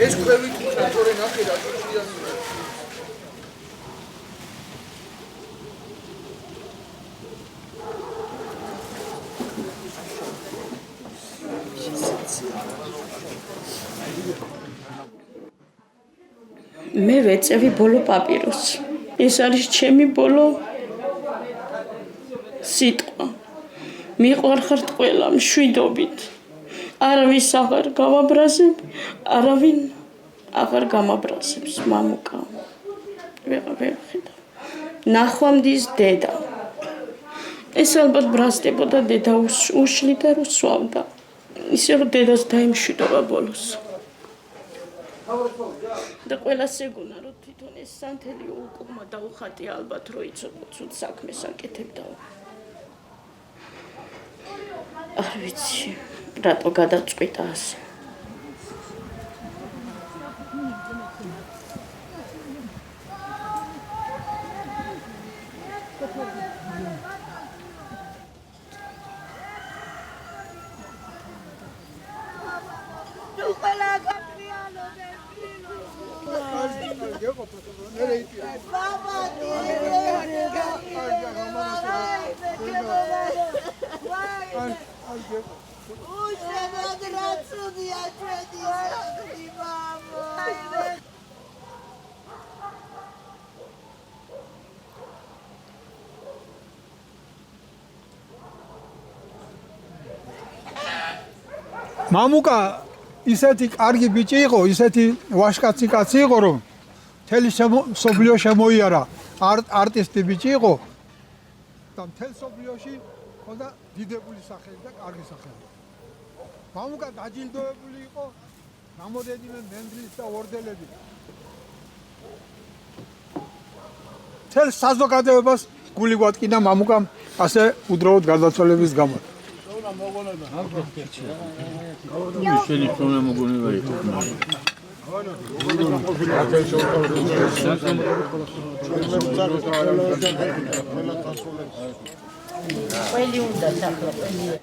ეს ქვევით იქნა თორე ნახე რა წუთიანი მე ვეწევი ბოლო პაპიროს. ეს არის ჩემი ბოლო სიტყვა. მიყვარხართ ყველა მშვიდობით. არავის აღარ გავაბრაზებ, არავინ აღარ გამაბრაზებს მამუკა. ვერ ხედავ. ნახვამდის დედა. ეს ალბათ ბრაზდებოდა დედა უშლიდა რომ სვავდა. ისე რომ დედას დაიმშვიდობა ბოლოს. და ყველას ეგონა რომ თვითონ ეს სანთელი უკუღმა დაუხატია ალბათ რომ იცოდა ცუდ საქმეს აკეთებდა. არ ვიცი რატო გადაწყვიტა ასე. მამუკა ისეთი კარგი ბიჭი იყო, ისეთი ვაშკაცი კაცი იყო, რომ მთელი სოფლიო შემოიარა. არტისტი ბიჭი იყო და მთელ სოფლიოში ჰქონდა დიდებული სახელი და კარგი სახელი. მამუკა დაჯილდოებული იყო რამოდენიმე მედლის და ორდენებით. მთელ საზოგადოებას გული გვატკინა მამუკამ ასე უდროოდ გარდაცვალების გამო. შენი პრობლემა მოგონება იყო. ყველი უნდა საქმე.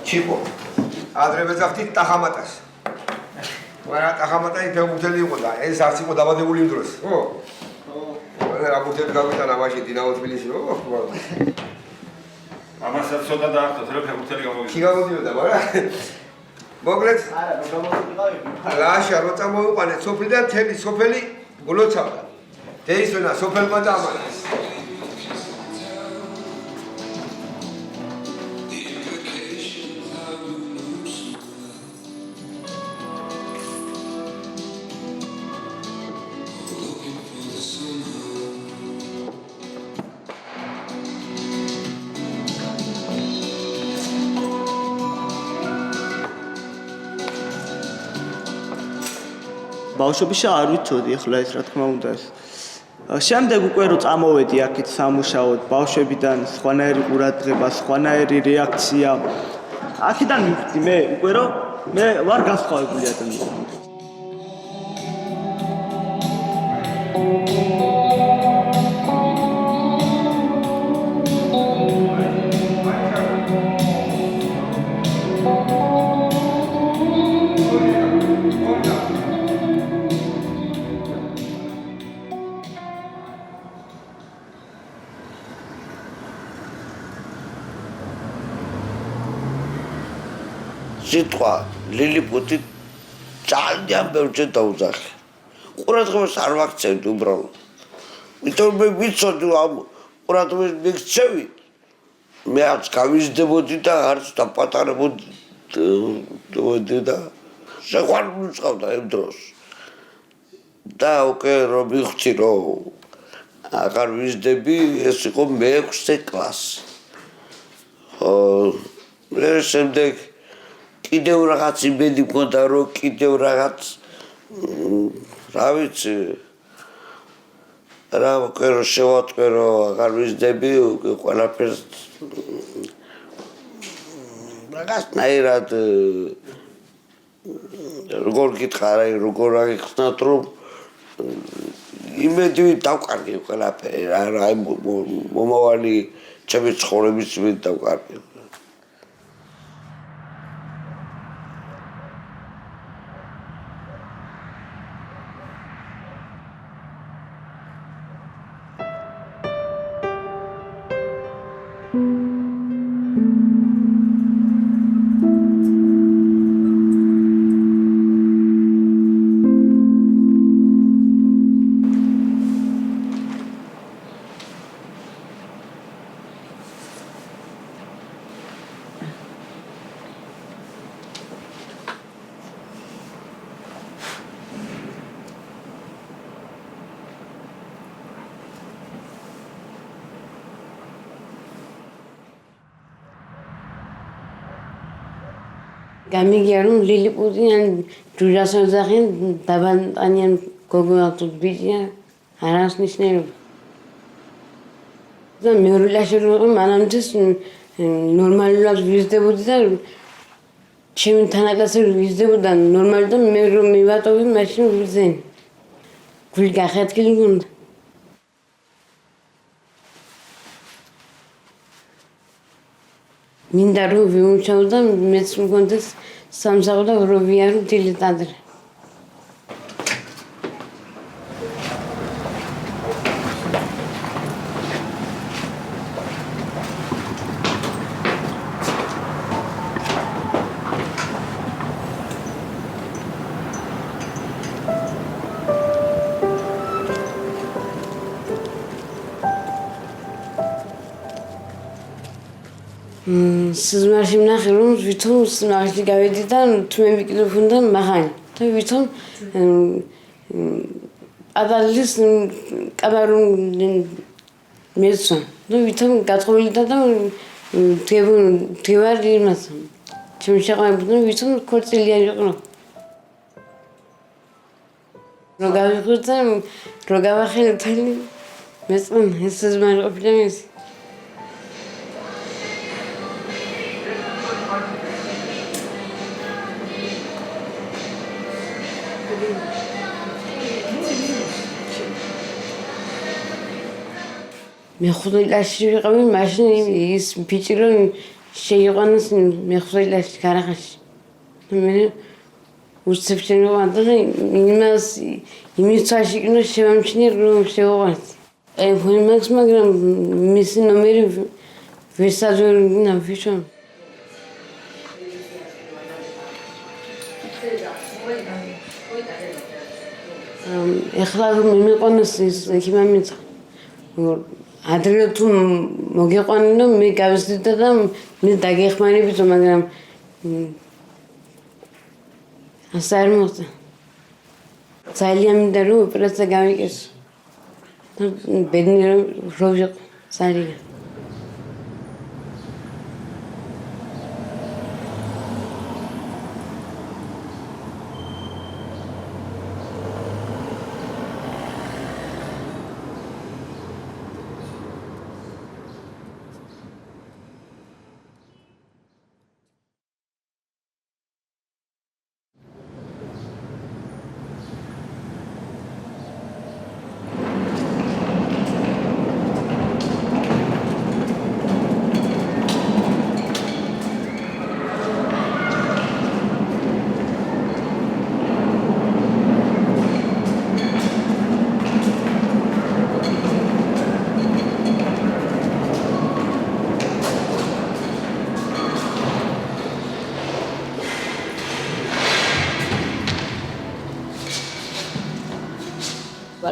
ჩიპო ადრე ვეძახთით ტახამატას. მაგრამ ტახამატა ფეხბურთელი იყო და ეს არც იყო დაბადებული იმ დროს. ხო? ყველა რაბურთელი გავიტანა მაშინ დინამო თბილისში, ხო? ამასაც ცოტა დაახტოთ, რომ ფეხბურთელი გამოვიდა. კი გამოდიოდა, მაგრამ მოკლედ არა, გამოვიდიყავი. ლაშა რო წამოვიყვანეთ სოფლიდან თელი სოფელი გულოცავდა. დეისვენა სოფელმა დაამარცხეს. ბავშვობაში არ ვიცოდი ახლა ეს რა თქმა უნდა. შემდეგ უკვე რო წამოვედი აქეთ სამუშაოდ, ბავშვებიდან სხვანაირი ყურადღება, სხვანაირი რეაქცია, აქედან მივხვდი მე უკვე რომ მე ვარ განსხვავებული ადამიანი. სიტყვა ლილიპუტი ძალიან ბევრჯერ დაუძახე. ყურადღებას არ ვაქცევდი უბრალოდ. იმიტომ მე ვიცოდი ამ ყურადღებას მიქცევით. მე არც გავიზრდებოდი და არც დაპატარებოდი და შეყვარებული ვიყავდა იმ დროს. და უკვე რომ მივხვდი რომ აღარ ვიზრდები, ეს იყო მე-6 კლასი. მე შემდეგ კიდევ რაღაც იმედი მქონდა რომ კიდევ რაღაც რა ვიცი რა ვქერო შევატყვე რომ აღარ ვიზრდები უკვე ყველაფერს რაღაცნაირად როგორ გითხარ აი როგორ აღიხსნათ რომ იმედი დავკარგი ყველაფერი რა აი მომავალი ჩემი ცხოვრების იმედი დავკარგი. გამიგია რომ ლილიპუტიან ჯურას ოძახიან დაბანტანიან გოგონათუს ბიჭია არას ნიშნულობა. და მეორე ლაში რომ მანამდე ნორმალურად ვიზრდებოდი და ჩემი თანაკლასელი ვიზრდებოდა ნორმალურად და მე რომ მივატოვე მაშინ ვიზრდენი. გული გახეთქილი უნდა. მინდა რომ ვიმუშაო და მეც მქონდეს სამსახური და რომ ვიარო დილით-ადრე. სიზმარში ვნახე რომ ვითომ სიზმარში გავედი და თუ მე მიკროფონდა მაღალი და ვითომ ადალის კაბარუ მეცო და ვითომ გაწყვილი და თევარ იმას ჩემი შეყვარებული ვითომ ქორწილი იყო რო გავიხურდა რო გავახელე თელი მეწყენ ეს სიზმარი ყოფილა ეს მე ხუთილაში ვიყავი მაშინ ის ბიჭი რომ შეიყვანეს მე ხუთილაში გარაღაში მე უსწრაფშენ ვიყავდა და იმის წაში კი შევამჩნიე რომ შევყვანეთ ტელეფონი მაქვს მაგრამ მისი ნომერი ვესაძვერნა ვიშო ეხლა რომ მიმიყონეს ის ჰიმამიცა ადრე თუ მოგიყვანინო მე გავიზრდა და მე დაგეხმარებიდო მაგრამ ასე არ მოხდა ძალიან მინდა რომ ოპერაცია გავიკეთო და ბედნიერი რომ ვიყო ძალიან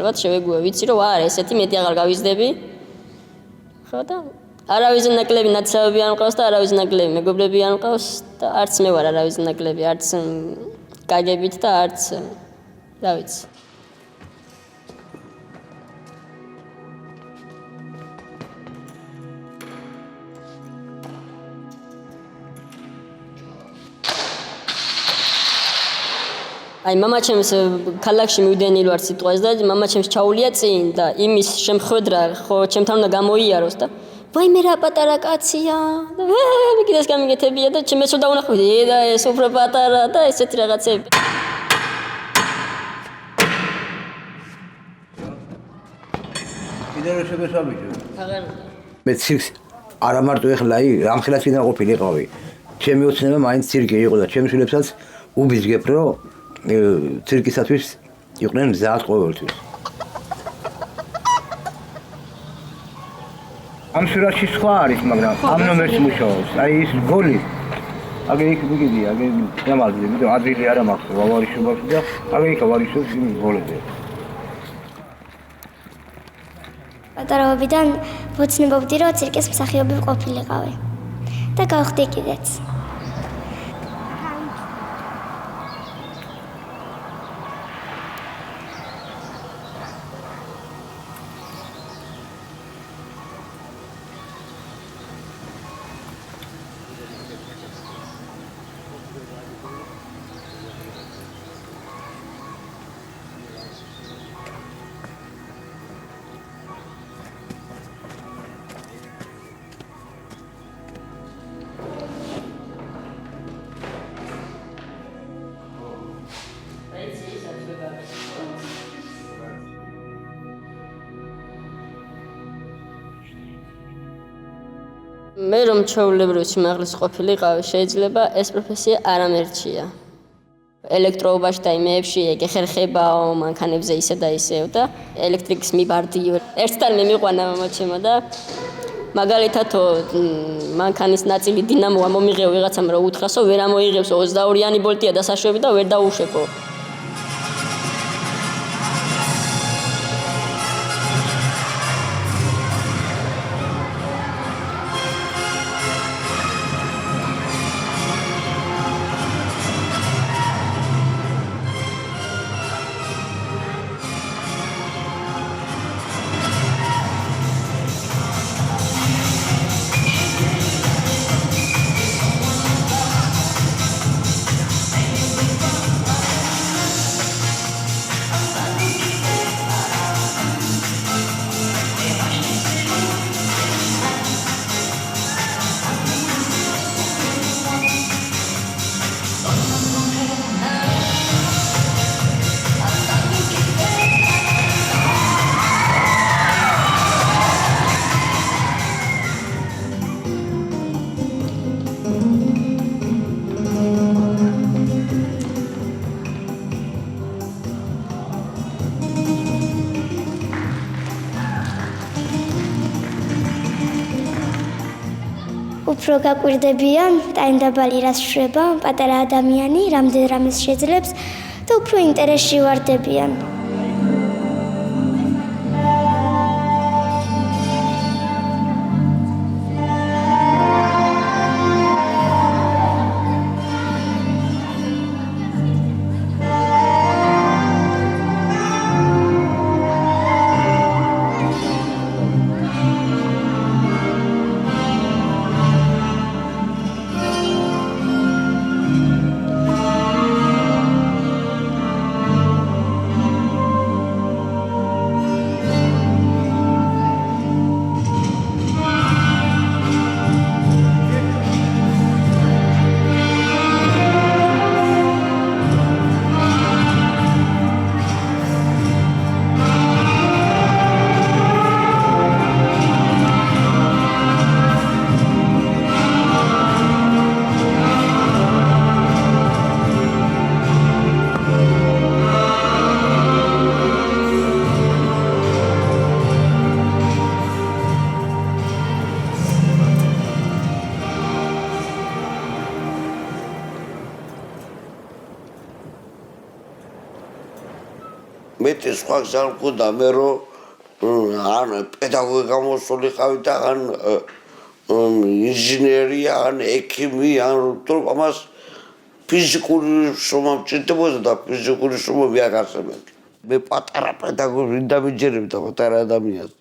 რაღაც შევეგუა, ვიცი რომ არა, ესეთი მეტი აღარ გავიზდები. ხო და არავის ნაკლები ნაცავები არ მყავს და არავის ნაკლები მეგობრები არ მყავს და არც მე ვარ არავის ნაკლები, არც გაგებით და არც რა ვიცი. აი მამაჩემს ქალაქში მივდენი ვარ სიტყვას და მამაჩემს ჩაულია წინ და იმის შემხვედრა ხო ჩემთან უნდა გამოიაროს და ვაიმე რა პატარა კაცია და მე კიდეს გამიგეთებია და ჩემს უნდა უნახავდი და ეს უფრო პატარა და ესეთი რაღაცები. კიდევ შეგესაბიჯო. აღარ მე ცირკს არა მარტო ეხლა რამხელა წინა ყოფილიყავი. ჩემი ოცნება მაინც ცირკი იყო და ჩემს შვილებსაც უბიძგებ რომ ცირკისათვის იყვნენ მზად ყოველთვის. ამ სურათში სხვა არის, მაგრამ ამ ნომერს მუშაობს. აი ის გოლი. აგერ იქ მიგიდი, აგერ დამალდი, იმიტომ ადრილი არა მაქვს ვარიშობაში და აგერ იქ ვარიშობს იმ გოლებზე. პატარაობიდან ვოცნებობდი, რომ ცირკის მსახიობი ყოფილიყავი და გავხდი კიდეც. მე რომ ჩვეულებრივ სიმაღლის ყოფილიყავი, შეიძლება ეს პროფესია არ ამერჩია. ელექტროობაში და იმეებში ეხერხებაო მანქანებზე ისე და ისე და ელექტრიკის მიბარდიო. ერთთან მე მიყვანა მამაჩემო და მაგალითად მანქანის ნაწილი დინამოა მომიღეო ვიღაცამ რომ უთხრასო ვერ ამოიღებსო 22-იანი ბოლტია დასაშვები და ვერ დაუშვებო. უფრო გაკვირდებიან ტაიმდაბალი რას შვება, პატარა ადამიანი რამდენ რამეს შეძლებს და უფრო ინტერესში ვარდებიან. მეტი სხვა გზა მქონდა მე რომ ან პედაგოგი გამოსულიყავი და ან ინჟინერი ან ექიმი ან ამას ფიზიკური შრომა მჭირდებოდა და ფიზიკური შრომა მიაგარსებდი მე პატარა პედაგოგი დამიჯერებდა პატარა ადამიანს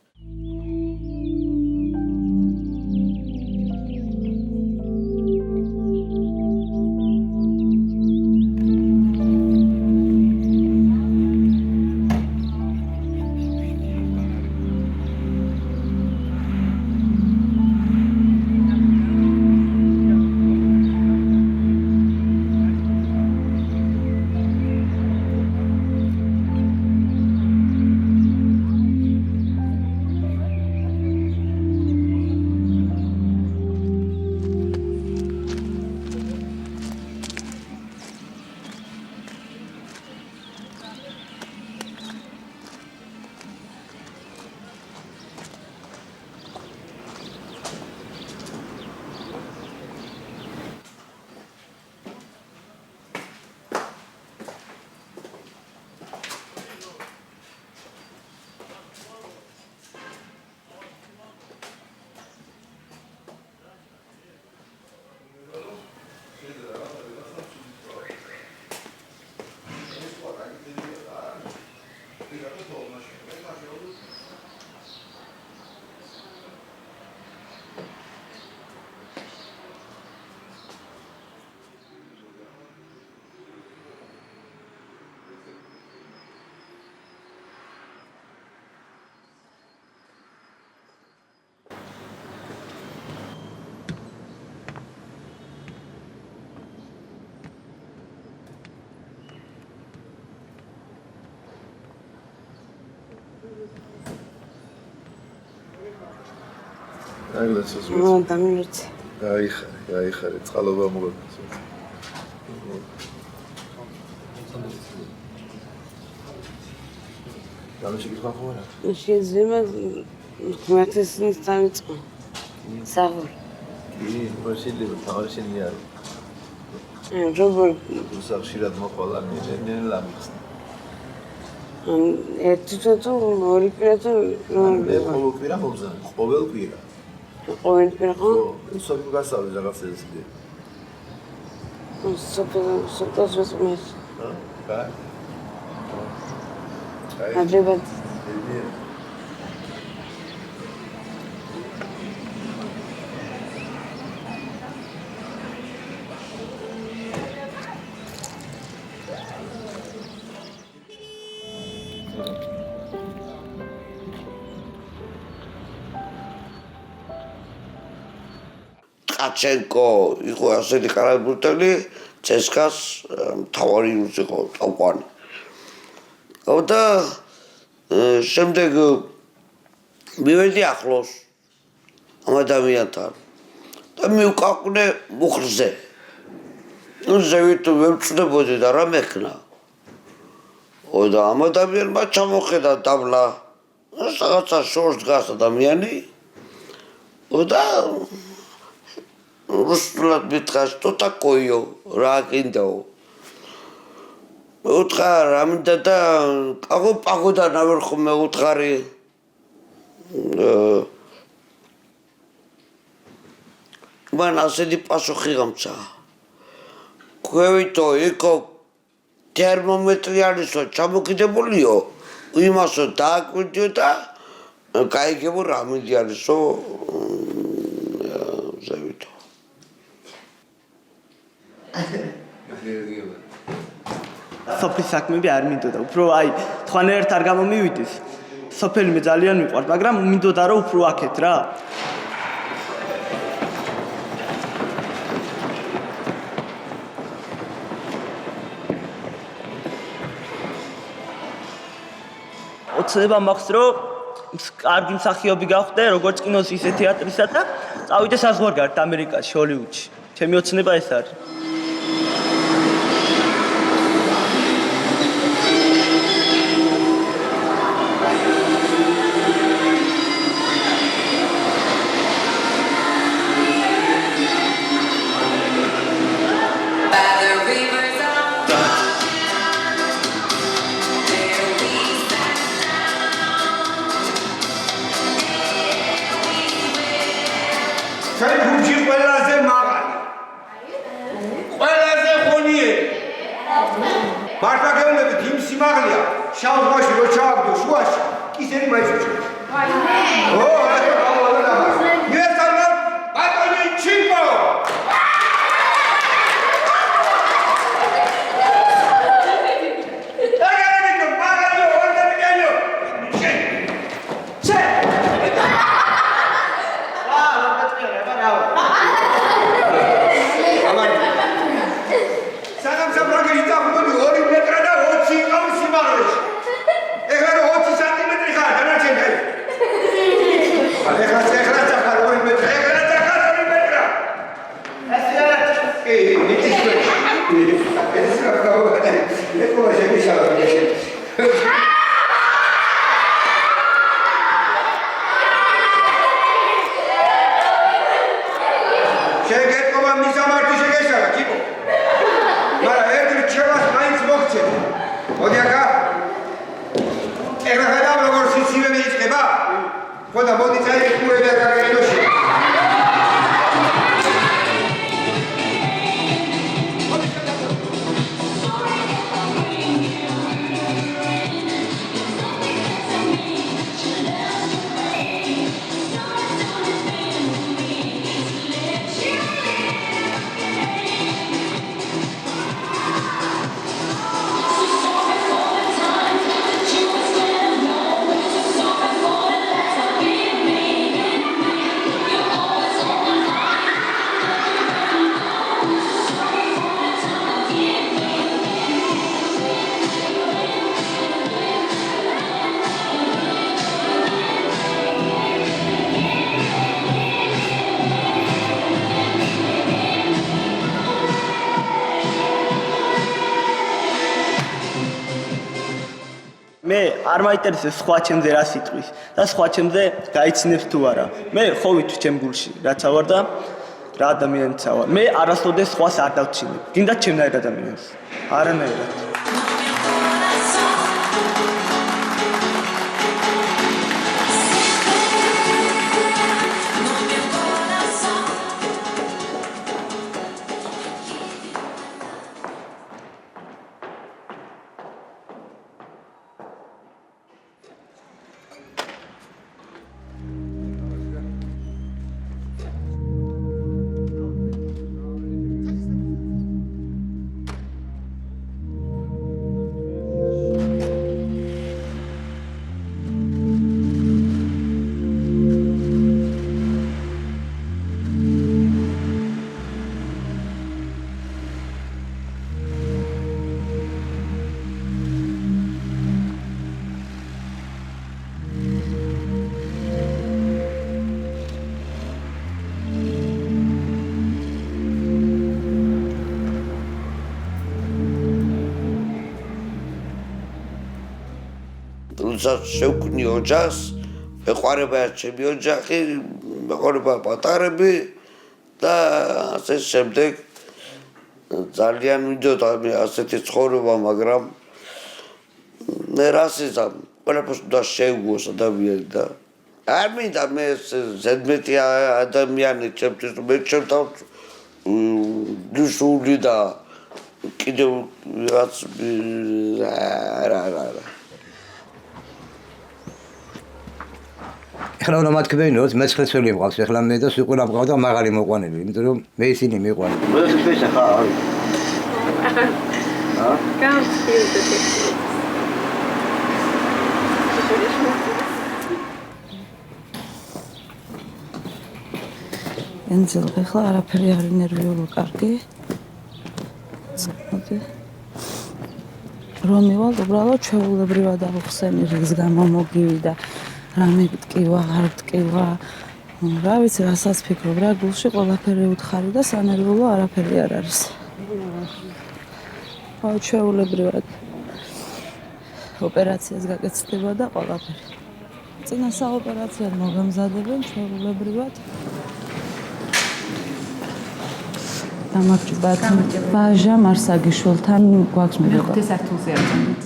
დამირეთ. გაიხარე, წყალობა მოგაგზავნა. გამიშეკითხვა ხო არა? შეიძლება მართლაც დავიწყო. საღოლ. კი, შეიძლება თავარშენი არის. როგორ ხშირად მოყოლა მიზნენ ლამიხსნა. ერთი თუ ორი კვირა თუ მე ყოველ კვირა მოგზავნე, ყოველ კვირა. ყოველ კვირა ხო? სოფლ გასავლე რაღაცას კი. სოფლს ვესმის. ხა? აჯებად. კაჩენკო იყო ასეთი კარაბურტელი ცესკას მთავარი იყო წავყვანი. და შემდეგ მივედი ახლოს ამ ადამიანთან და მივკაყვნე მუხრზე. ზევით ვემწდებოდი და რა მექნა. და ამ ადამიანმა ჩამოხედა დაბლა. რაღაცა შორს დგას ადამიანი. და რუსულად მითხრა, что такое, რა გინდაო. მეუთხა რა მინდა და პაგოდა ნავერხო მეუთხარი. მან ასეთი პასუხი გამცა. ქვევითო იქო თერმომეტრი არისო ჩამოკიდებულიო, იმასო დააკვირდიო და გაიგებო რა მინდი არისო ზევითო. სოფლის საქმეები არ მინდოდა, უფრო აი თქვენერთ არ გამომივიდეს. სოფელი მე ძალიან მიყვარს, მაგრამ მინდოდა რომ უფრო აქეთ რა. ოცნება მაქვს რომ კარგი მსახიობი გავხდე, როგორც კინოს ისე თეატრისა და წავიდე საზღვარგარეთ ამერიკაში, ჰოლივუდში. ჩემი ოცნება ეს არის. ჩვენ გუნდში ყველაზე მაღალი. ყველაზე ღონიერი. მართლა გეუბნებით იმ სიმაღლეა, შავ ზღვაში რო ჩააგდო შუაში, კისერი მაიჭუჭებს. ო, მიესალმოთ ბატონი ჩიპო. არ მაინტერესებს სხვა ჩემზე რა სიტყვის და სხვა ჩემზე გაიცნებს თუ არა. მე ხოვით ჩემ გულში რაც ავარ და რა ადამიანიც ავარ. მე არასოდეს სხვას არ დავჩინებ. გინდათ ჩემნაირ ადამიანს. არანაირად. შევქმნი ოჯახს, მეყვარება ჩემი ოჯახი, მეყვარება პატარები და ასე შემდეგ ძალიან მინდოდა მე ასეთი ცხოვრება, მაგრამ მე რასიზამ ყველაფერს უნდა შეუგოს ადამიანი და არ მინდა მე ზედმეტი ადამიანი ჩემთვის მე ჩემთან დუშული და კიდევ რაც რა ეხლა უნდა მათქმენოთ, მეცხრე ცველი მყავს, ეხლა მე და სულ ყველა მყავდა მაღალი მოყვანილი, იმიტომ რომ მე ისინი მიყვანე. ეს ხა არის. გამსხვილდები. ენძილ ეხლა არაფერი არ ინერვიულო კარგი. მოდი. რომ მივალ უბრალოდ ჩვეულებრივად ავხსენი რის გამო მოგივიდა. რამე გტკივა, არ გტკივა. რა ვიცი, რასაც ფიქრობ, რა გულში ყველაფერი უთხარი და სანერვიულო არაფერი არ არის. ჩვეულებრივად ოპერაციას გაკეთდება და ყველაფერი. წინა საოპერაციად მოგამზადებენ ჩვეულებრივად. დამაგჭირებათ ბაჟა მარსაგიშვილთან გვაქვს მიღება. ხუთი სართულზე არჩენით.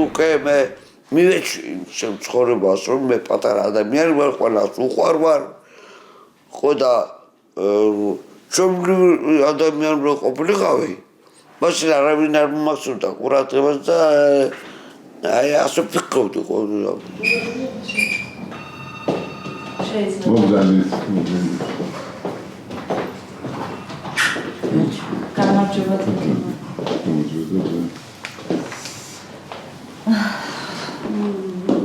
უკვე მე მივეჩვი შემცხოვრებას რომ მე პატარა ადამიანი ვარ, ყველას უყვარ ვარ. ხო და ჩვეულებრივი ადამიანი რო ყოფილიყავი, მაშინ არავინ არ მომახსოვდა ყურადღებას და აი ასე ვფიქრობდი ყოველდღე. გამარჯობა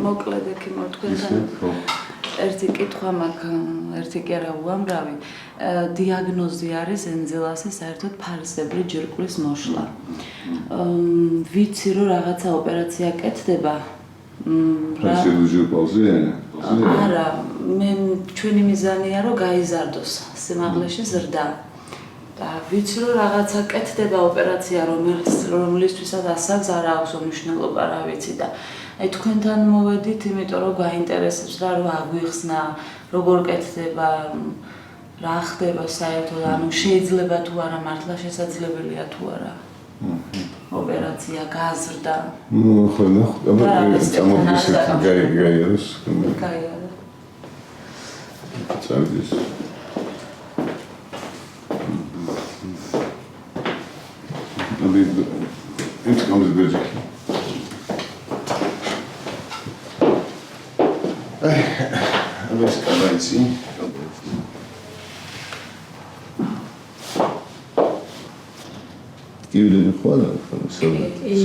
მოკლედ ექიმო თქვენთან ერთი კითხვა მაქვს, ერთი კი არა უამრავი. დიაგნოზი არის ენზელასის საერთოდ ფარისებრი ჯირკვლის მოშლა. ვიცი რომ რაღაცა ოპერაცია კეთდება. ფარისებრი ჯირკვალზე? არა, მე ჩვენი მიზანია რომ გაიზარდოს სიმაღლეში ზრდა. და ვიცი რომ რაღაცა კეთდება ოპერაცია რომლისთვისაც ასაკს არ აქვს უმნიშვნელობა რა ვიცი და აი თქვენთან მოვედით, იმიტომ რომ გაინტერესებს რა რომ აგვიხსნა, როგორ კეთდება, რა ხდება საერთოდ, ანუ შეიძლება თუ არა მართლა შესაძლებელია თუ არა. ოპერაცია გაზრდა. ხო, აბა წამოგვისეთ გაიაროს. გაიარა. წავიდეს. It's comes busy. Let's go and see. Giuleni khola,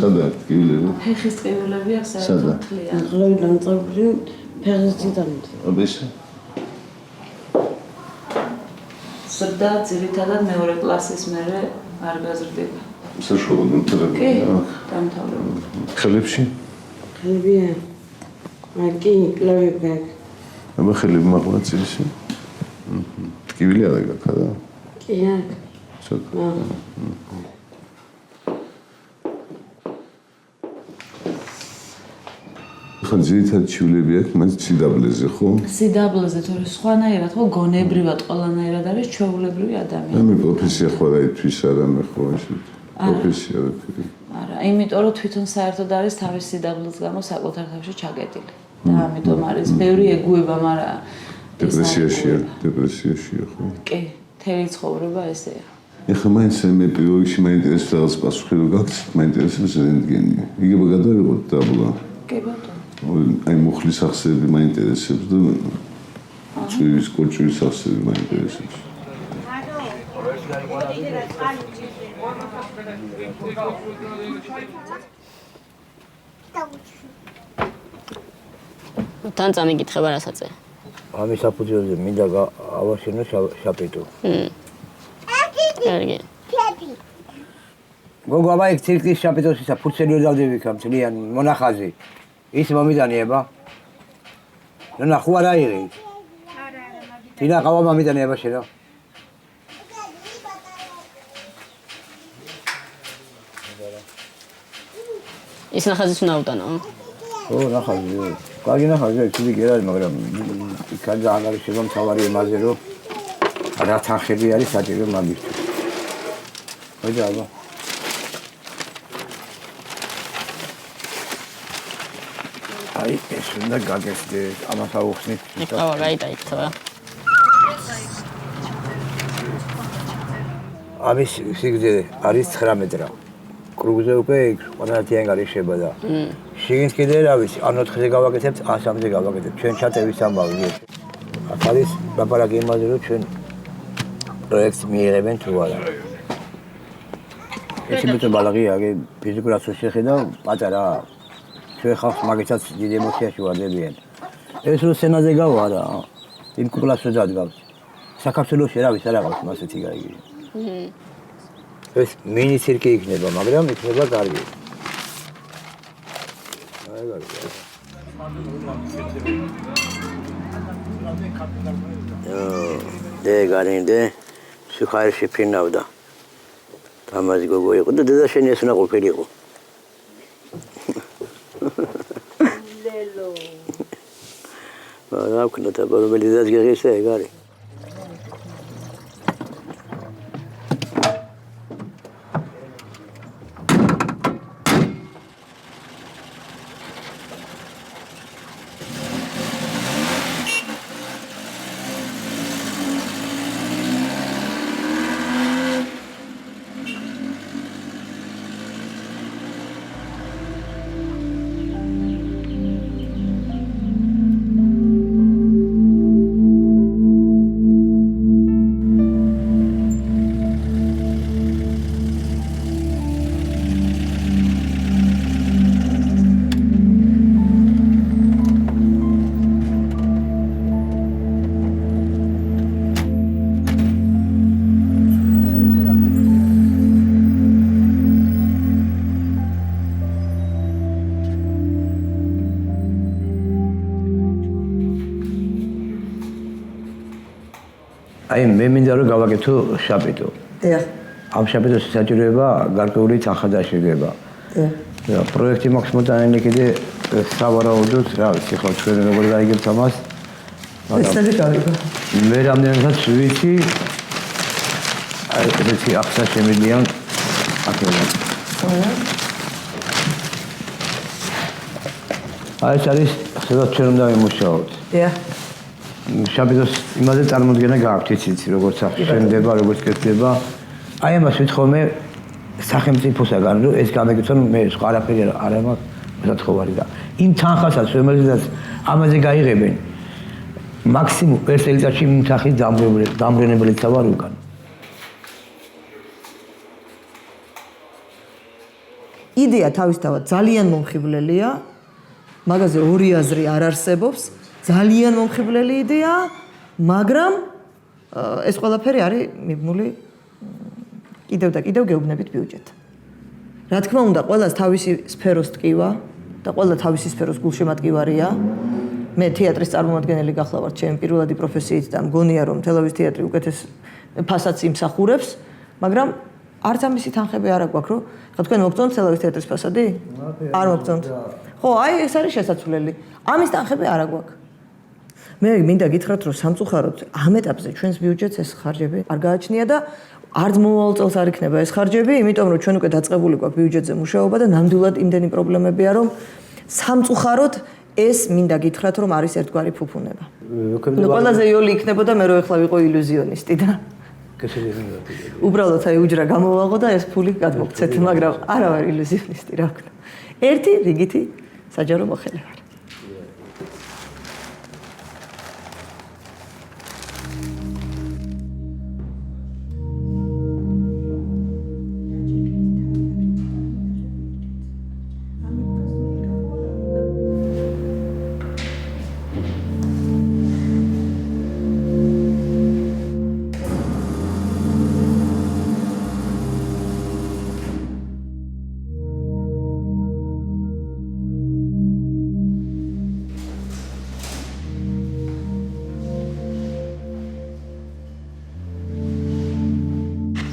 sada giuleni. ფეხის ტკივილები აქვს საერთოდ თლიან. გლოვიდან წავდი ფეხის ძიდან. აბესა. ზრდა ძირითადად მეორე კლასის მერე არ გაზრდება. საშუალო დამთავრებული. კი, დამთავრებული. ხელებში? ხელებია. კი, კლავები. აბა ხელები მაყურა წილში? ტკივილი არა გაქვს და? კი, აქ. ცოტა. ხან ძირითადად ჩივლები აქვს მას სიდაბლეზე, ხო? სიდაბლეზე თორე სხვანაირად ხო გონებრივად ყველანაირად არის ჩვეულებრივი ადამიანი. მე პროფესია ხო რა თვის არა მე ხო ესე პროფესია ვაფერი. არა, იმიტომ რომ თვითონ საერთოდ არის თავის სიდაბლეს გამო საკუთარ თავში ჩაგეტილი. და ამიტომ არის ბევრი ეგუება, მაგრამ დეპრესიაშია ხო? კი, თელი ცხოვრება ესეა. ეხლა მაინც მე პირველ რიგში მაინტერესებს რაღაც პასუხი რო გაქვს, მაინტერესებს რენტგენი. იგივე გადავიღოთ დაბლა. კი ბატონო. აი მუხლის ახსები მაინტერესებს და წვირის კოჭვის ახსები მაინტერესებს. თან წამიგითხება რასაც ე. ამის საფუძველზე მინდა ავაშენო შაპიტო. კარგი. გოგო აბა იქ ცირკის შაპიტოსისა ფურცელი ვერ დავდები ხამ ძალიან მონახაზი. ის მომიდანიება? ნანა ხო არ აიღე? არა. თინა ყავა მომიდანიება შენა? ის ნახაზის უნდა უტანო? ო, ნახაზი. კარგი ნახაზი, ცივი კი არის, მაგრამ იქაც ძალიან არის შემომთავარი იმაზე, რომ რა თანხები არის საჭირო მაგისთვის. ხოჯა აბა. აი, ეს უნდა გაგესდეს, ამას აუხსნით. ეკავა გაიტაიქთვა. ამის სიგრძე არის 19 რა. კრუგზე უკვე ყველათიან გარიშება და შიგნით კიდე რა ვიცი, ან 4-ზე გავაკეთებთ, ან 3-ზე გავაკეთებთ. ჩვენ ჩატევის ამბავი. აქ არის ლაპარაკი იმაზე, რომ ჩვენ პროექტს მიიღებენ თუ არა. ეს მეტი ბალაღია, ფიზიკურად შეხედავ პატარა. ჩვენ ხალხს მაგითაც დიდ ემოციაში ვარდებიან. ეს რო სცენაზე გავა რა, იმ კუკლას რო დადგავს. საქართველოში რა ვიცი არ აღავს მასეთი გაიგე. ეს მინი ცირკი იქნება, მაგრამ იქნება კარგი. აი კარგი. გარინდე სიხარში ფინავდა. თამაზი გოგო იყო და დედა შენი ეს უნდა ყოფილიყო. ლელო. რა ვქნა და რომელი დედაც გეღისა ეგ არის. აი მე მინდა რომ გავაკეთო შაპიტო. დიახ. ამ შაპიტოს საჭიროება გარკვეული თანხადაშეგება. დიახ. პროექტი მაქვს მოტანილი კიდე სავარაუდოდ, რა ვიცი, ხო ჩვენ როგორ გაიგებთ ამას. ეს არის გავიგო. მე რამდენადაც ვიცი აი ესეთი ახსნა შემიძლია აკეთო. აი ეს არის სადაც ჩვენ უნდა ვიმუშაოთ. დიახ. შაბიდოს იმაზე წარმოდგენა გააქვთ, იცით, როგორც აღშენდება, როგორც კეთდება. აი ამას ვითხოვე სახელმწიფოსაგან, რომ ეს გამეკეთონ, მე სხვა არაფერი არ მაქვს მოსათხოვარი და იმ თანხასაც, რომელსაც ამაზე გაიღებენ, მაქსიმუმ ერთ წელიწადში იმ თანხის დამბრუნებელიც ვარ უკან. იდეა თავისთავად ძალიან მომხიბვლელია, მაგაზე ორი აზრი არ არსებობს. ძალიან მომხიბვლელი იდეა, მაგრამ ეს ყველაფერი არის მიბმული კიდევ და კიდევ გეუბნებით ბიუჯეტ. რა თქმა უნდა, ყველას თავისი სფეროს ტკივა და ყველა თავისი სფეროს გულშემატკივარია. მე თეატრის წარმომადგენელი გახლა ვარ ჩემი პირველადი პროფესიით და მგონია რომ თელავის თეატრი უკეთეს ფასაც იმსახურებს, მაგრამ არც ამისი თანხები არ აქვს, რომ ხა თქვენ მოგწონთ თელავის თეატრის ფასადი? არ მოგწონთ. ხო, აი ეს არის შესაძლებელი. ამის თანხები არ აქვს. მე მინდა გითხრათ, რომ სამწუხაროდ ამ ეტაპზე ჩვენს ბიუჯეტს ეს ხარჯები არ გააჩნია და არც მომავალ წელს არ იქნება ეს ხარჯები, იმიტომ რომ ჩვენ უკვე დაწყებული გვაქვს ბიუჯეტზე მუშაობა და ნამდვილად იმდენი პრობლემებია, რომ სამწუხაროდ ეს მინდა გითხრათ, რომ არის ერთგვარი ფუფუნება. ყველაზე იოლი იქნებოდა მე რო ეხლა ვიყო ილუზიონისტი და უბრალოდ აი უჯრა გამოვაღო და ეს ფული გადმოგცეთ, მაგრამ არა ვარ ილუზიონისტი, რა ვქნა. ერთი რიგითი საჯარო მოხელე ვარ.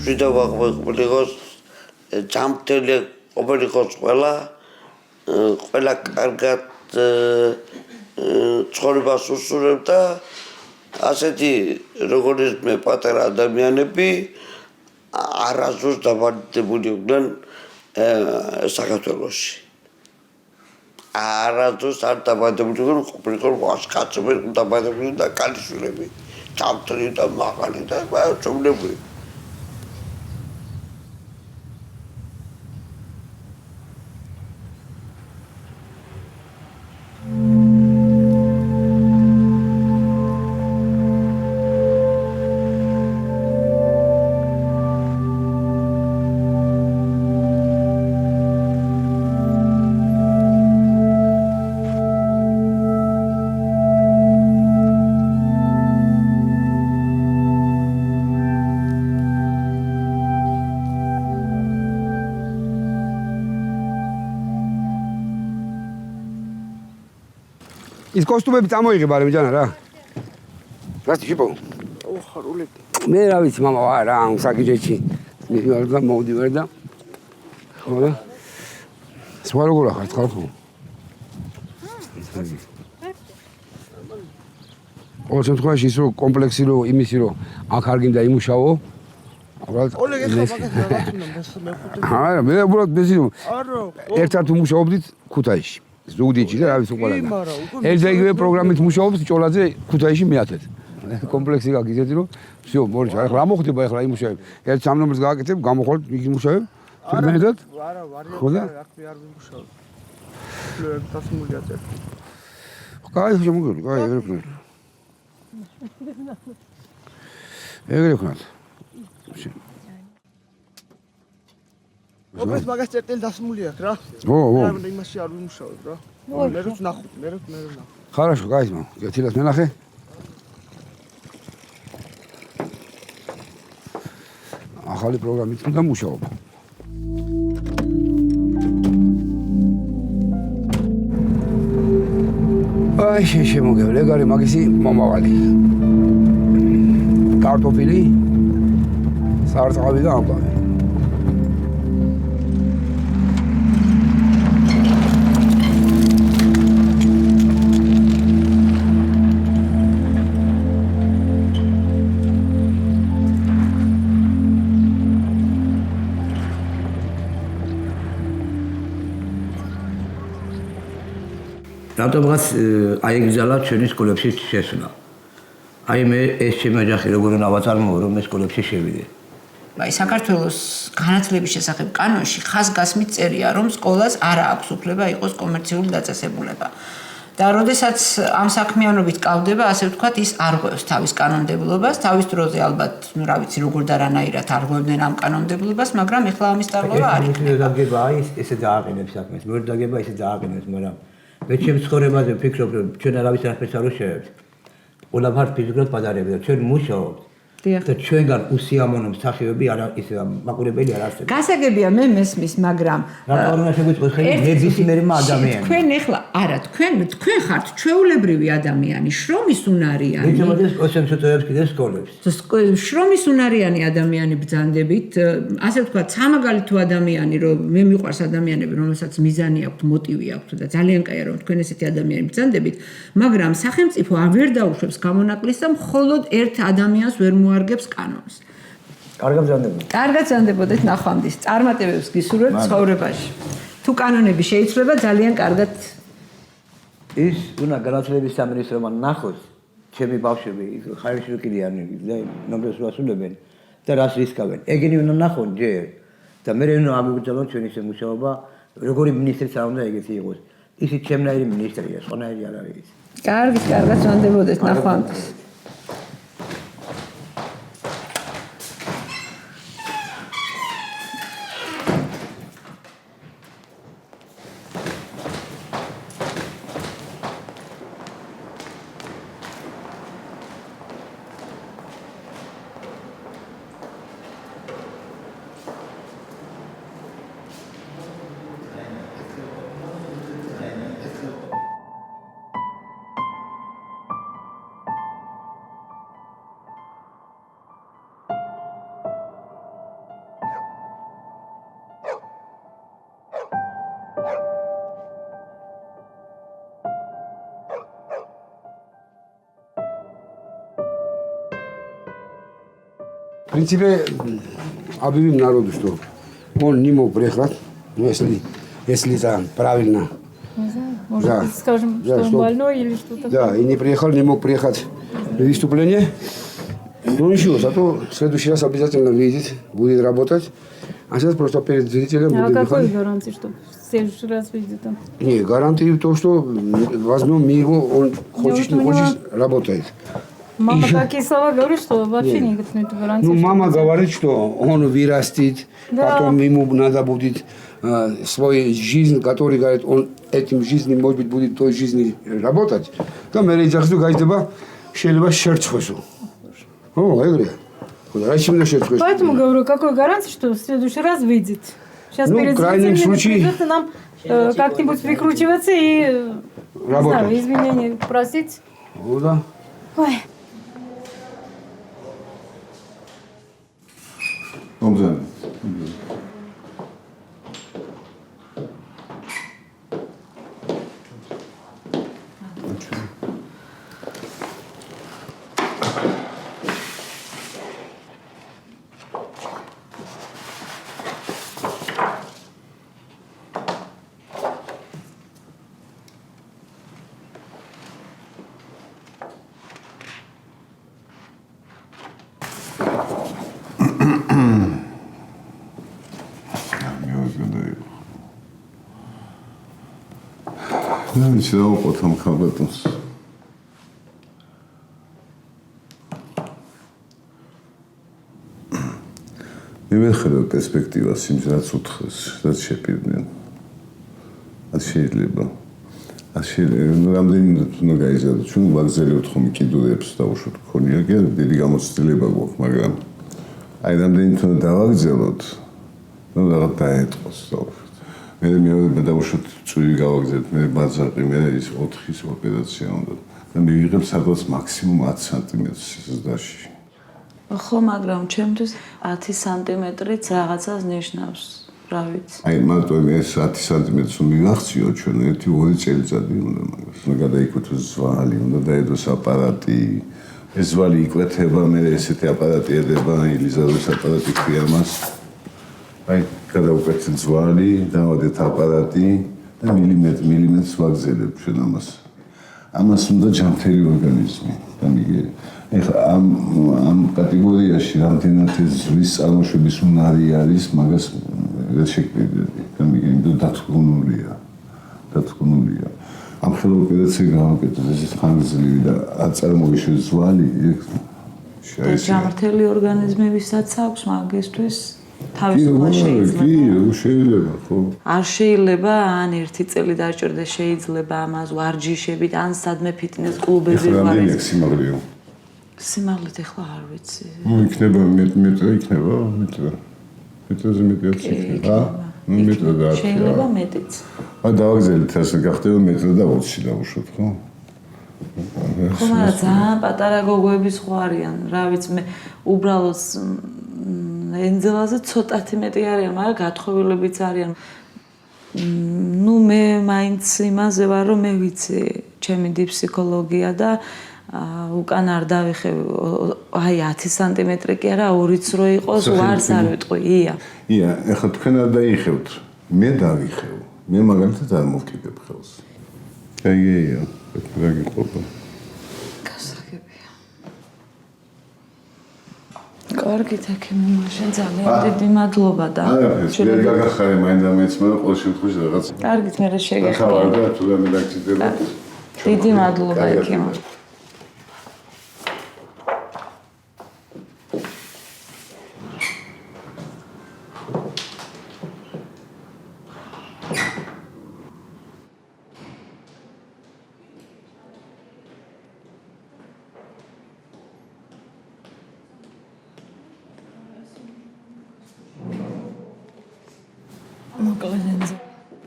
შვიდა ვაყბილიყოს ჯამთელი ყოფილიყოს ყველა კარგად ცხოვრებას უსურვებდა ასეთი როგორც მე პატარა ადამიანები არასდროს დაბადებული იყვნენ საქართველოში. არასდროს არ დაბადებული იყვნენ ყოფილიყო ვაჟკაცები დაბადებული და კალიშვილები ჯამთელი და მაღალი და ჩვეულებრივი. ის კოსტუმები წამოიღება რა მიჯანა რა. რასი შიპო? ოხარული. მე რა ვიცი მამა ვარ რა ამ საკიჯეში. მივი ვარ და მოვდივარ და ხო და სხვა როგორ ახართ ხალხო? ყოველ შემთხვევაში ის რომ კომპლექსი რომ იმისი რომ აქ არ გინდა იმუშაო. არა, მე უბრალოდ მეზი ერთად უმუშაობდით ქუთაისში. ზუგდიდში და რა ვიცი ყველა. ერთიგივე პროგრამით მუშაობს ჭოლაძე ქუთაისში მეათედ. კომპლექსი გაქვს ისეთი რომ всё, მორჩა, ახლა რა მოხდება ახლა იმუშავებ. ერთ სამ ნომერს გააკეთებ, გამოხვალ იქ იმუშავებ. მეათედ? არა, ვარ აქ არ ვიმუშავებ. დასმული აწერ. კაი, შემოგები, კაი, ეგრე ვქნათ. ეგრე ვქნათ. ოპეს მაგას წერტილი დასმული აქვს რა. ო. მე იმაში არ ვიმუშავებ რა. მე როც ნახო, მე ნახო. Хорошо, კაი, გეთილას მენახე. ახალი პროგრამით უნდა მუშაობ. აი, შემოგევლე, ეგ არის მაგისი მომავალი. კარტოფილი, სარწყავი და ამბავი. რატომღაც აიგზალა ჩვენი სკოლებში შესვლა. აი მე ეს ჩემი ოჯახი როგორ უნდა ვაწარმოო, რომ ეს სკოლებში შევიდე. აი საქართველოს განათლების შესახებ კანონში ხაზგასმით წერია, რომ სკოლას არ აქვს უფლება იყოს კომერციული დაწესებულება. და როდესაც ამ საქმიანობით კავდება, ასე ვთქვათ, ის არ ღვევს თავის კანონმდებლობას, თავის დროზე ალბათ, რა ვიცი, როგორ და რანაირად არ ღვევდნენ ამ კანონმდებლობას, მაგრამ ეხლა ამის დარღვევა არ იქნება. დაგება აი ესე დააყენებს საქმეს, მე დაგება ესე დააყენებს, მაგრამ მე ჩემს ცხოვრებაზე ვფიქრობ, რომ ჩვენ არავის არაფერს არ ვშევებთ. ყველაფერს ფიზიკურად ვადარებთ და ჩვენ მუშაობთ. და ჩვენგან უსიამოვნო მსახიობი არა ისე მაყურებელი არ არსებობს. გასაგებია მე მესმის, მაგრამ რატომ უნდა შეგვიწყოს ხელი ნებისმიერმა ადამიანმა? თქვენ ეხლა არა, თქვენ ხართ ჩვეულებრივი ადამიანი, შრომის უნარიანი. მე შემოდის კონსენსუსებს კიდე სკოლებს. შრომის უნარიანი ადამიანი ბრძანდებით, ასე ვთქვათ, სამაგალითო ადამიანი, რომ მე მიყვარს ადამიანები, რომელსაც მიზანი აქვთ, მოტივი აქვთ და ძალიან კაია რომ თქვენ ესეთი ადამიანი ბრძანდებით, მაგრამ სახელმწიფო ვერ დაუშვებს გამონაკლისს და მხოლოდ ერთ ადამიანს ვერ მოარგებს კანონს. კარგად ბრძანდებოდეთ. კარგად ბრძანდებოდეთ ნახვამდის. წარმატებებს გისურვებთ ცხოვრებაში. თუ კანონები შეიცვლება, ძალიან კარგად ის უნდა განათლების სამინისტრომ ნახოს ჩემი ბავშვები ხარისში კიდიანი და ნომრებს ვასრულებენ და რას რისკავენ. ეგენი უნდა ნახონ ჯერ და მე უნდა ამიგრძელონ ჩვენი შემუშავება, როგორი მინისტრიც არ უნდა ეგეთი იყოს. ისიც ჩემნაირი მინისტრია, სხვანაირი არ არის. კარგად ბრძანდებოდეთ ნახვამდის. В принципе, объявим народу, что он не мог приехать, но если там правильно. Не знаю, может быть, скажем, да, что он больной или что-то. Да, и не приехал, не мог приехать на выступление. Ну ничего, зато в следующий раз обязательно выйдет, будет работать. А сейчас просто перед зрителем А будет какой выходить. гарантии, что в следующий раз выйдет он? Не, гарантии в том, что возьмем мы его, он хочет, не хочет, работает. Мама такие слова говорит, что вообще никак нет гарантии. Ну, что мама он говорит, что он вырастет, Да. потом ему надо будет свою жизнь, который говорит, он этим жизнью, может быть, будет той жизни работать. Там я говорю, гайдеба, шельба шерцхосу. О, игре. Поэтому говорю, какой гарантии, что в следующий раз выйдет. Сейчас Ну, перед в крайнем зрителями случае- придется нам как-нибудь прикручиваться и не Работать. знаю, извинения просить. Ну да. Ой. Обзан. Δεν ξέρω πότε θα μου κάνω τόσο. მე ვეხედავ პერსპექტივას იმის რაც უთხრეს, რაც შეპირდნენ. რაც შეიძლება. რამდენი უნდა გაიზარდოთ, ჩვენ ვაგზალებთ ხომ კიდურებს დავუშვათ ქონია, კი არა, დიდი გამოცდილება გვაქვს, მაგრამ აი რამდენი თუნდაც დავაგზავნოთ, ნუ რაღაც დაეტყოს დავუშვათ. მე დავუშვათ წვირი გავაგზავნეთ, მე ბაზარი, მე ის 4-ის ოპერაცია უნდა და მივიღებ სადღაც მაქსიმუმ 10 სანტიმეტრს ზრდაში. ხო, მაგრამ ჩემთვის 10 სანტიმეტრიც რაღაცას ნიშნავს, რა ვიცი. აი, მარტო ეს 10 სანტიმეტრს მივახციო ჩვენ 1-2 წელიწადი უნდა მაგას. უნდა გადაიკვეთოს ზვალი, უნდა დაედოს აპარატი. ეს ზვალი იკვეთება, მე ესეთი აპარატი ედება, ელიზაბეს აპარატი ქვია მას. აი, გადავკვეთეთ ზვალი, დავადეთ აპარატი და მილიმეტრს ვაგზელებ ჩვენ ამას. ამას უნდა ჯანმრთელი ორგანიზმი. გამიგე? ეხლა ამ კატეგორიაში რამდენად ეს ზვის წარმოშობის უნარი არის, მაგას ვერ შეგვიძლია. გამიგე, იმიტომ დათქმულია. ამ ხელო ოპერაცია გავაკეთოთ, ეს ხანგრძლივი და არ წარმოვიშვეს ზვალი, შეიძლება. ჯანმრთელი ორგანიზმი ვისაც აქვს, მაგისთვის თავისუფლად შეიძლება, ხო. არ შეიძლება ან 1 წელი დაჭირდეს, შეიძლება ამას ვარჯიშებით, ან სადმე ფიტნეს კლუბები ვარ. რამდენია სიმაღლეო? სიმაღლით ეხლა არ ვიცი. იქნება მეტრ იქნება, მეტრზე მეტიც იქნება. მეტრ და შეიძლება მეტიც. დავაგზელეთ ასე გახდება მეტრ და 20 დავუშვათ, ხო? ხო, მაგრამ ძალიან პატარა გოგოები სხვა არიან, რა ვიცი, მე უბრალოდ ენძელაზე ცოტათი მეტი არიან, მაგრამ გათხოვილებიც არიან. ნუ მე მაინც იმაზე ვარ, რომ მე ვიცი, ჩემი დიფსიქოლოგია და უკან არ დავიხე, აი 10 სანტიმეტრი კი არა, 2-ც რო იყოს, ვარს არ ვიტყვი, ია. ეხლა თქვენ არ დაიხევთ, მე დავიხევ. მე მაგალითად არ მოვკიდებ ხელს. აია, რა გიყვება? გასაგებია. კარგით, ექიმი, მაშინ ძალიან დიდი მადლობა და ვერ გაგახარე მაინდა-მაინც, მაგრამ ყოველ შემთხვევაში რაღაც. კარგით, მე შეგეხმარება. ხავარ და თუ რამე დაგჭირდება. დიდი მადლობა, ექიმი.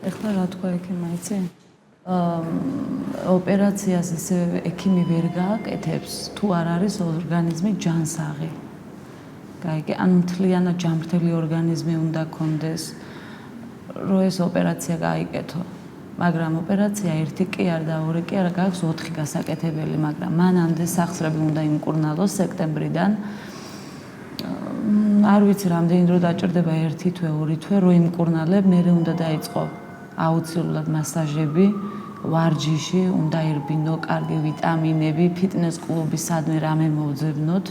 ეხლა რა თქვა ექიმმა, იცი? ოპერაციას ესე ექიმი ვერ გააკეთებს, თუ არ არის ორგანიზმი ჯანსაღი. გაიგე, ან მთლიანად ჯანმრთელი ორგანიზმი უნდა კონდეს, რომ ეს ოპერაცია გაიკეთო. მაგრამ ოპერაცია 1 კი არ და 2 კი არა, გაქვს 4 გასაკეთებელი, მაგრამ მანამდე სახსრები უნდა იმკურნალოს სექტემბრიდან. არ ვიცი რამდენი დრო დაჭირდება 1 თვე, 2 თვე, რომ იმკურნალებ, მერე უნდა დაიწყო აუცილებლად მასაჟები, ვარჯიში, უნდა ირბინო, კარგი ვიტამინები, ფიტნეს კლუბი სადმე რამე მოვძებნოთ,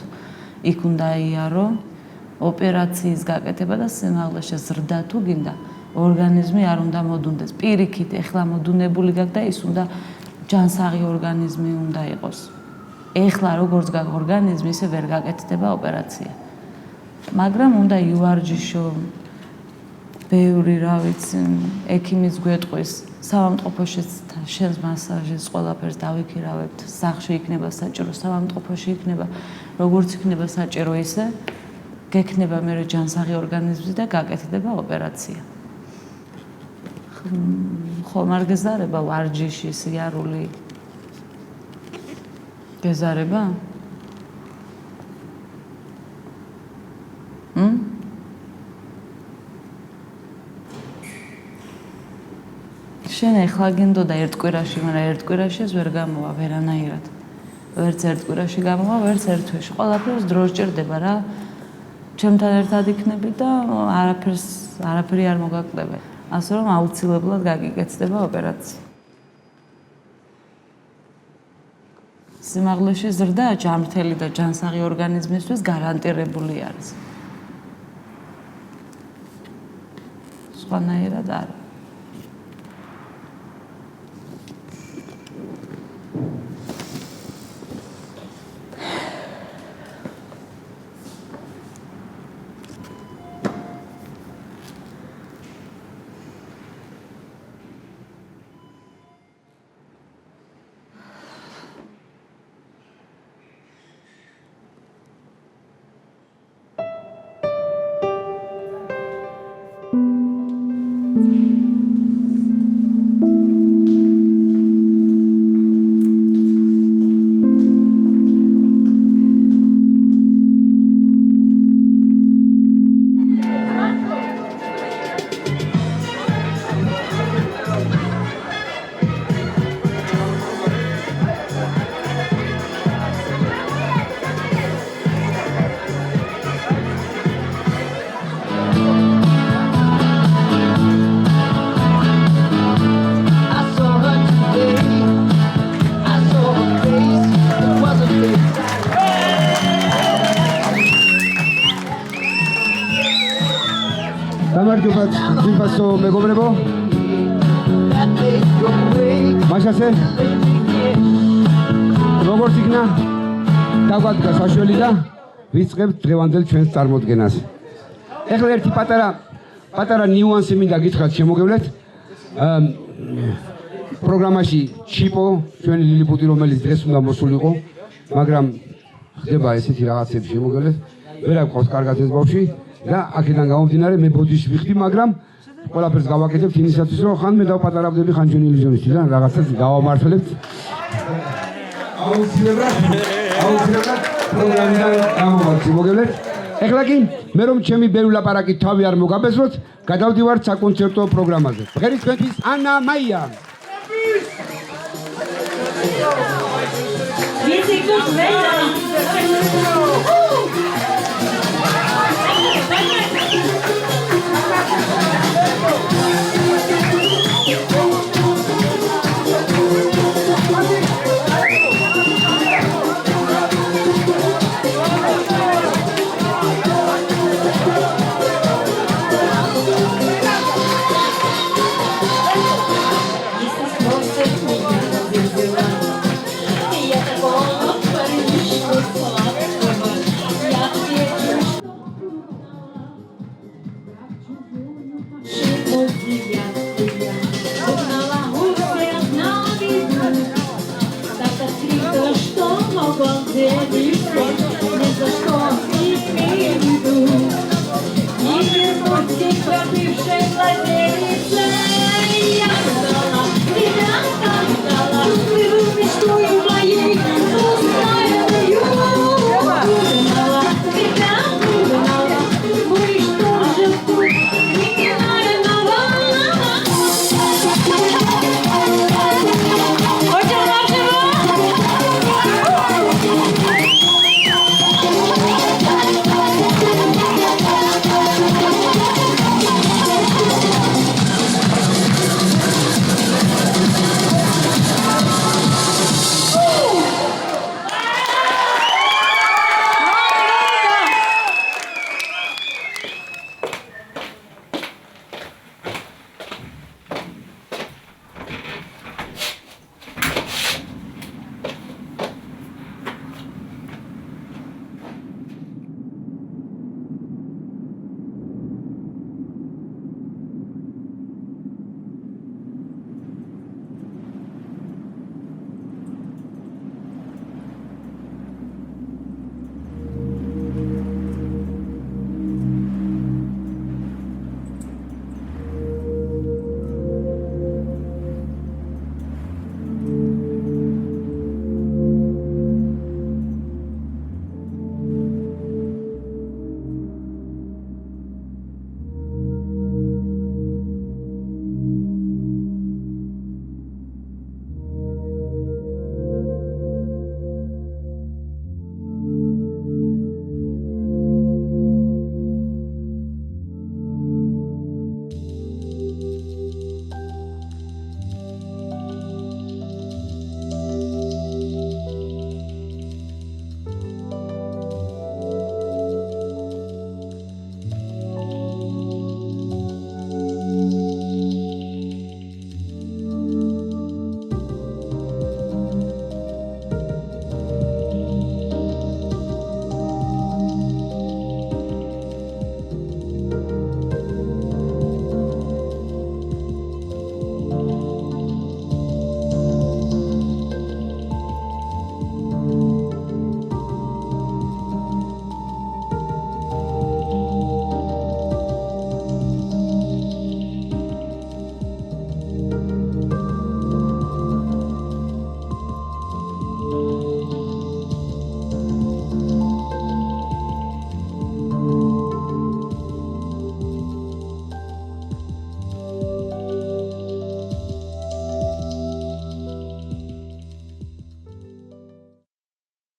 იქ უნდა იარო, ოპერაციის გაკეთება და სიმაღლეში ზრდა თუ გინდა, ორგანიზმი არ უნდა მოდუნდეს. პირიქით, ეხლა მოდუნებული გაქვს და ის უნდა ჯანსაღი ორგანიზმი უნდა იყოს. ეხლა როგორც გაქვს ორგანიზმი, ისე ვერ გაკეთდება ოპერაცია. მაგრამ უნდა ივარჯიშო, ბევრი რა ვიცი, ექიმის გვეტყვის, სავამტყოფოშიც შენს მასაჟის ყველაფერს დავიქირავებთ, სახლში იქნება საჭირო, სავამტყოფოში იქნება, როგორც იქნება საჭირო ისე, გექნება მე ჯანსაღი ორგანიზმი და გაკეთდება ოპერაცია. ხომ არ გეზარება ვარჯიში, სიარული? გეზარება? შენ ეხლა გინდოდა 1 კვირაში, მაგრამ 1 კვირაში ეს ვერ გამოვა ვერანაირად. ვერც 1 კვირაში გამოვა, ვერც 1 თვეში. ყველაფერს დრო სჭირდება რა. ჩემთან ერთად იქნები და არაფერი არ მოგაკლებე. ასე რომ აუცილებლად გაგიკეთდება ოპერაცია. სიმაღლეში ზრდა ჯანმრთელი და ჯანსაღი ორგანიზმისთვის გარანტირებული არის. სხვანაირად არა. გამარჯობათ ძვირფასო მეგობრებო. მაშასე როგორც იქნა დაგვადგა საშველი და ვიწყებთ დღევანდელ ჩვენს წარმოდგენას. ეხლა ერთი პატარა ნიუანსი მინდა გითხრათ შემოგევლეთ. პროგრამაში ჩიპო ჩვენი ლილიპუტი რომელიც დღეს უნდა მოსულიყო, მაგრამ ხდება ესეთი რაღაცები შემოგევლეთ. ვერ აქვს კარგად ეს ბავშვი და აქედან გამომდინარე მე ბოდიში ვიხდი, მაგრამ ყველაფერს გავაკეთებთ იმისათვის, რომ ხან მე დავპატარებდები, ხან ჩვენი ილუზიონისტი და რაღაცას გავამართლებთ. აუცილებლად პროგრამიდან გამოვართ შემოგევლეთ. ეხლა კი მე რომ ჩემი ბევრი ლაპარაკით თავი არ მოგაბეზროთ, გადავდივართ საკონცერტო პროგრამაზე. ღერის თქვენთვის ანა მაია.